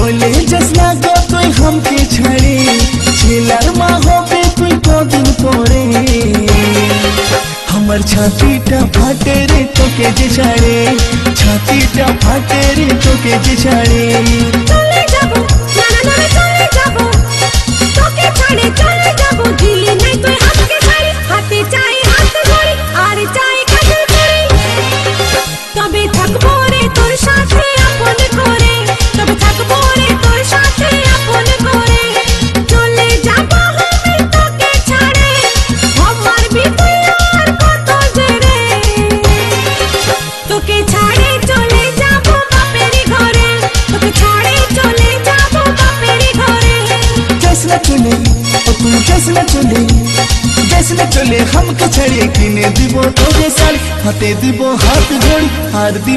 বলে যাস না গো তুই হামকে ছাড়ে, ছেলার মা হবে তুই কদিন পরে। আমার ছাতিটা ফাটে রে তোকে যে ছাড়ে, ছাতিটা ফাটে রে তোকে যে ছাড়ে। চলে যাবো না না না চলে যাবো, তোকে ছাড়ে চলে যাবো, দিলি নাই তুই হাতকে ছাড়ি, হাতে চাই হাত ধরি আর চাই কাছে ধরি। তবে থাকবো রে তোর সাথে আপন করে, তবে থাকবো রে তোর সাথে আপন করে। চলে যাবো আমি তোকে ছাড়ে, আমার বিপুল আর কত জেরে। তোকে ছাড়ে চলে যাবো বাপেরই ঘরে, তোকে ছাড়ে চলে যাবো বাপেরই ঘরে। যাস না চলে ও তুই যাস না চলে, যাস না চলে হামকে ছাড়ে, কিনে দিব তোকে শাড়ি, হাতে দিব হাত ঘড়ি আর দিব